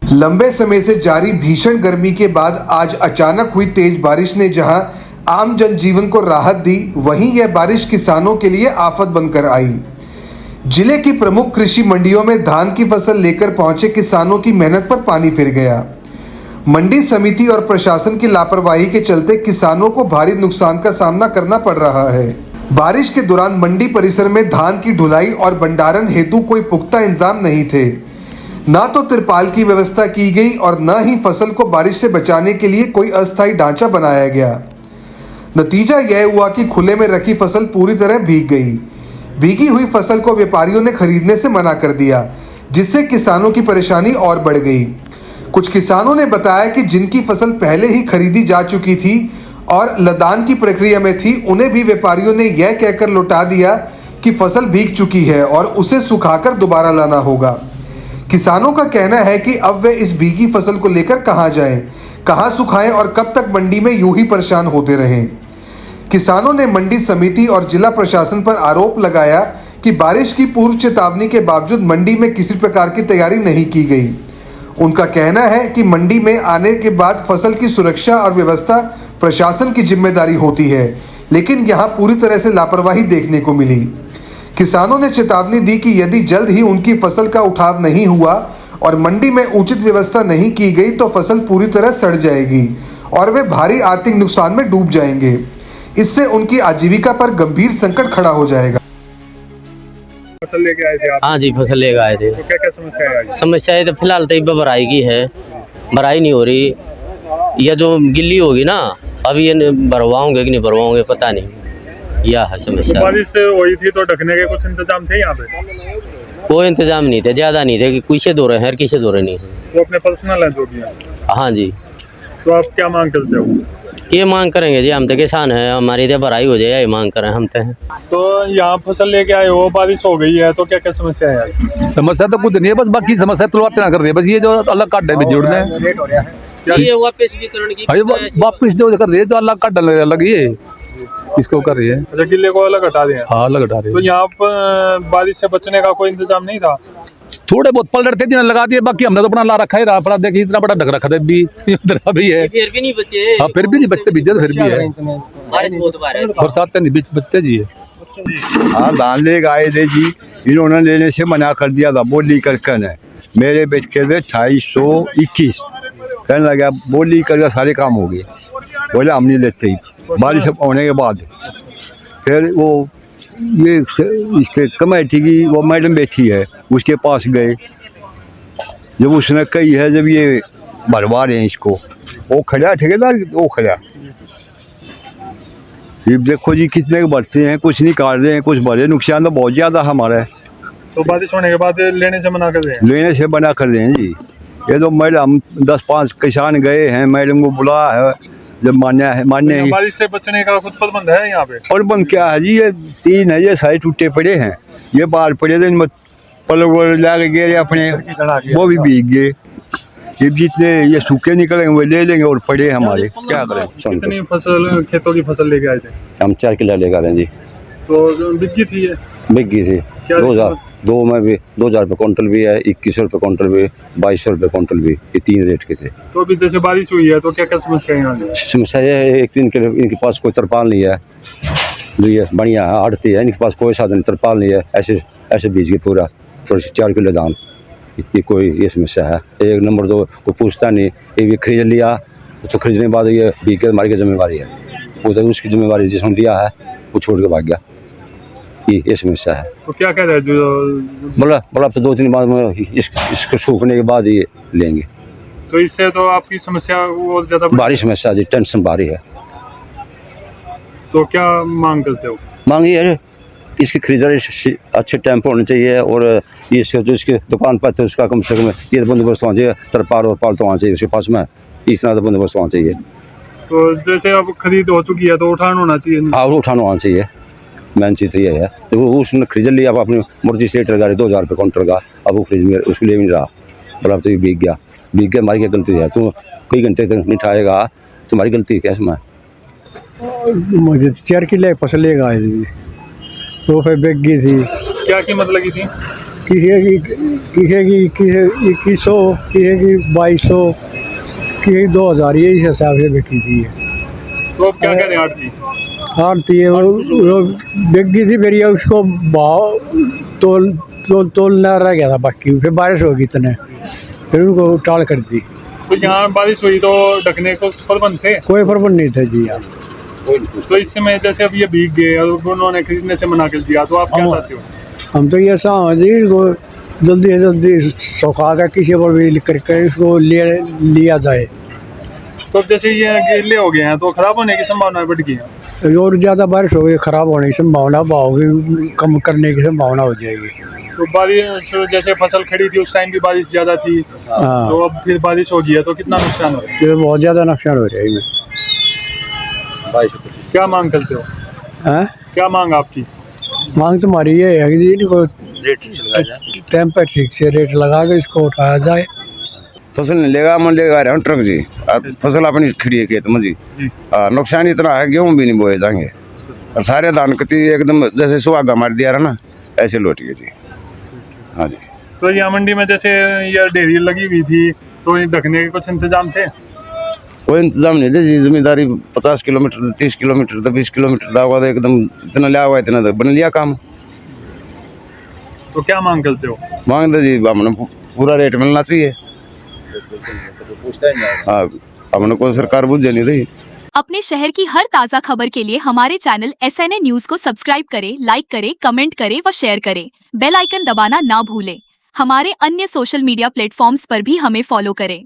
लंबे समय से जारी भीषण गर्मी के बाद आज अचानक हुई तेज बारिश ने जहां आम जनजीवन को राहत दी, वहीं यह बारिश किसानों के लिए आफत बनकर आई। जिले की प्रमुख कृषि मंडियों में धान की फसल लेकर पहुंचे किसानों की मेहनत पर पानी फिर गया। मंडी समिति और प्रशासन की लापरवाही के चलते किसानों को भारी नुकसान का सामना करना पड़ रहा है। बारिश के दौरान मंडी परिसर में धान की ढुलाई और भंडारण हेतु कोई पुख्ता इंतजाम नहीं थे। ना तो तिरपाल की व्यवस्था की गई और न ही फसल को बारिश से बचाने के लिए कोई अस्थायी ढांचा बनाया गया। नतीजा यह हुआ कि खुले में रखी फसल पूरी तरह भीग गई। भीगी हुई फसल को व्यापारियों ने खरीदने से मना कर दिया, जिससे किसानों की परेशानी और बढ़ गई। कुछ किसानों ने बताया कि जिनकी फसल पहले ही खरीदी जा चुकी थी और लदान की प्रक्रिया में थी, उन्हें भी व्यापारियों ने यह कहकर लौटा दिया कि फसल भीग चुकी है और उसे सुखाकर दोबारा लाना होगा। किसानों का कहना है कि अब वे इस भीगी फसल को लेकर कहां जाएं, कहां सुखाएं और कब तक मंडी में यूं ही परेशान होते रहें। किसानों ने मंडी समिति और जिला प्रशासन पर आरोप लगाया कि बारिश की पूर्व चेतावनी के बावजूद मंडी में किसी प्रकार की तैयारी नहीं की गई। उनका कहना है कि मंडी में आने के बाद फसल की सुरक्षा और व्यवस्था प्रशासन की जिम्मेदारी होती है, लेकिन यहां पूरी तरह से लापरवाही देखने को मिली। किसानों ने चेतावनी दी कि यदि जल्द ही उनकी फसल का उठाव नहीं हुआ और मंडी में उचित व्यवस्था नहीं की गई तो फसल पूरी तरह सड़ जाएगी और वे भारी आर्थिक नुकसान में डूब जाएंगे। इससे उनकी आजीविका पर गंभीर संकट खड़ा हो जाएगा। फसल लेके आए थे आप? हाँ जी, फसल लेके आए थे। तो क्या क्या समस्या है? समस्याएं तो फिलहाल तो भराई की है, भराई नहीं हो रही। यह जो गिल्ली होगी ना, अभी ये भरवाओगे कि नहीं भरवाओगे पता नहीं, यह है समस्या। तो बारिश हुई थी तो ढकने के कुछ इंतजाम थे यहाँ पे? कोई इंतजाम नहीं थे, ज़्यादा नहीं थे कि किसे दो रहे हैं, किसे दो रहे नहीं है। तो अपने पर्सनल है जो भी है? हाँ जी। तो आप क्या मांग करते हो? ये मांग करेंगे जी, हम तो किसान हैं, हमारी तो भराई हो जाए, ये मांग करें हम तो। तो यहाँ फसल लेके आए हो, बारिश हो गई है, तो क्या क्या समस्या है? समस्या तो कुछ नहीं है, बस बाकी समस्या तो आप ना कर रही है, बस ये जो अलग काट है जोड़ना है, ये वापस वितरण की वापिस जो कर रही है, जो अलग काट अलग ये इसको कर रही है। अच्छा, गिल्ले को अलग हटा दिया? हाँ, अलग हटा रही तो है। यहाँ पर बारिश से बचने का कोई इंतजाम नहीं था? थोड़े बहुत पलट थे जिन्हें लगा दिए, बाकी हमने तो अपना ला रखा है। अपना देखिए इतना बड़ा ढक रखा था भी है, फिर भी नहीं बचे। हाँ, फिर भी नहीं बचते, बीजे तो फिर भी है, बारिश बहुत बार है, बरसात का नहीं बचते जी। हाँ, धान ले आए थे जी, इन्होंने लेने से मना कर दिया था बोली करके ने। मेरे बेच के थे 2821, कहने लगा बोली करके सारे काम हो गए, बोले हम नहीं लेते ही। बारिश होने के बाद फिर वो ये इसके कमेटी की वो मैडम बैठी है, उसके पास गए। जब उसने कही है जब ये भरवा रहे हैं इसको, वो खड़ा ठेकेदार, वो खड़ा ये देखो जी कितने भरते हैं, कुछ नहीं काट रहे हैं, कुछ भरे। नुकसान तो बहुत ज़्यादा हमारा है। तो बारिश होने के बाद लेने से मना कर रहे हैं? लेने से मना कर रहे हैं जी। ये तो मैडम 10-5 किसान गए हैं, मैडम को बुलाया है, जब मान्य ही। बारिश से बचने का कुछ प्रबंध है यहाँ पे? और बंद क्या है जी, ये 3 है, ये सारे टूटे पड़े हैं, ये बाहर पड़े थे, इनमें पलक ला के गए अपने, वो भी भीग गए। ये जितने ये सूखे निकलेंगे वो ले लेंगे और पड़े हमारे, क्या करें। कितनी फसल, खेतों की फसल लेके आए थे? हम 4 किलो लेकर आए जी। तो बिकी थी ये? बिक गई थी। 2002 में भी 2000 रुपये क्विंटल भी है, 2100 रुपये क्विंटल भी, 2200 रुपये क्विंटल भी, ये 3 रेट के थे। तो अभी जैसे बारिश हुई है तो क्या क्या समस्या है यहाँ? समस्या ये है, एक दिन इनके पास कोई तरपाल नहीं है, जो ये बढ़िया है आड़ती है, इनके पास कोई साधन तरपाल नहीं है, ऐसे बीज के पूरा 4 किलो दाम, ये कोई ये समस्या है। 1 नंबर 2 कोई पूछता नहीं, ये भी खरीद लिया तो खरीदने के बाद ये बीज के हमारी जिम्मेवारी है, उधर उसकी जिम्मेवारी जिसने दिया है वो छोड़ के भाग गया, ये समस्या है। तो क्या कह रहे हैं जो बोला अब तो 2-3 बार में इसको सूखने के बाद ये लेंगे। तो इससे तो आपकी समस्या और ज़्यादा भारी समस्या जी, टेंशन भारी है। तो क्या मांग करते हो? मांग ये है इसकी खरीदारी अच्छे टाइम पर होनी चाहिए और इसके जो इसके दुकान पर तो उसका कम से कम ये बंदोबस्त होना चाहिए, तरपाल और पाल तो होना चाहिए उसके पास में, इतना तो बंदोबस्त होना चाहिए। तो जैसे अब खरीद हो चुकी है तो उठान होना चाहिए? हाँ, उठाना होना चाहिए, मेन चीज़ तो ये है। तो वो उसने खरीद लिया, अब अपनी मुर्गी से लगा रही 2000 रुपये क्विंटल का, अब वो खरीद में उसके लिए भी नहीं रहा, बोला तो ये बिक गया, हमारी क्या गलती है? तो कई घंटे तक नहीं उठाएगा, तुम्हारी गलती है क्या इसमें? मुझे 4 किलो फसल लेकर आए थे, तो फिर बिक गई थी। क्या कीमत लगी थी? किसी की 2100, किसी की 2200, किसी की 2000, यही हिसाब से बिकी थी। तो अब क्या कह रहे हैं आड़ती? आरती है वो बिक गई थी, फिर ये उसको भाव तोलना रह गया था बाकी, फिर बारिश हो गई इतने, फिर उनको टाल कर दी। तो यहाँ बारिश हुई तो ढकने को प्रबंध थे? कोई प्रबंध नहीं था जी यहाँ। तो इस समय जैसे अब ये भीग गए और उन्होंने खरीदने से मना कर दिया, तो आप क्या चाहते हो? हम तो ये समझ जी इनको जल्दी से जल्दी सुखा कर किसी पर भी करके इसको लिया जाए। तो जैसे ये गीले हो गए हैं तो खराब होने की संभावना बढ़ गई है। और ज़्यादा बारिश हो गई, खराब होने की संभावना, भाव भी कम करने की संभावना हो जाएगी। तो बारिश जैसे फसल खड़ी थी उस टाइम भी बारिश ज़्यादा थी, हाँ, तो अब फिर बारिश हो गई है तो कितना नुकसान हो रहा है? ये बहुत ज़्यादा नुकसान हो जाएगी। क्या मांग करते हो? हैं? क्या मांग आपकी? मांग तुम्हारी ये है कि इनको टाइम पर ठीक से रेट लगा के इसको उठाया जाए। फसल नहीं लेगा, मन लेगा रहा हूँ ट्रक जी। अब फसल अपनी खड़ी है खेत में जी। नुकसान इतना है, गेहूँ भी नहीं बोए जाएंगे और सारे धान कती एकदम जैसे सुहागा मार दिया रहा ना, ऐसे लौट गए जी। हाँ जी। तो यहाँ मंडी में जैसे ये ढेरी लगी हुई थी तो ये ढकने के कुछ इंतजाम थे? कोई इंतजाम नहीं थे जी। जिम्मेदारी 50 किलोमीटर 30 किलोमीटर तो 20 किलोमीटर का हुआ, तो एकदम इतना लिया हुआ इतना तो बन लिया काम। तो क्या मांग करते हो? मांग दे जी, हमने पूरा रेट मिलना चाहिए। हाँ, हमने कोई सरकार बुझे नहीं रही। अपने शहर की हर ताज़ा खबर के लिए हमारे चैनल SNA न्यूज को सब्सक्राइब करें, लाइक करें, कमेंट करें व शेयर करें। बेल आइकन दबाना ना भूलें। हमारे अन्य सोशल मीडिया प्लेटफॉर्म्स पर भी हमें फॉलो करें।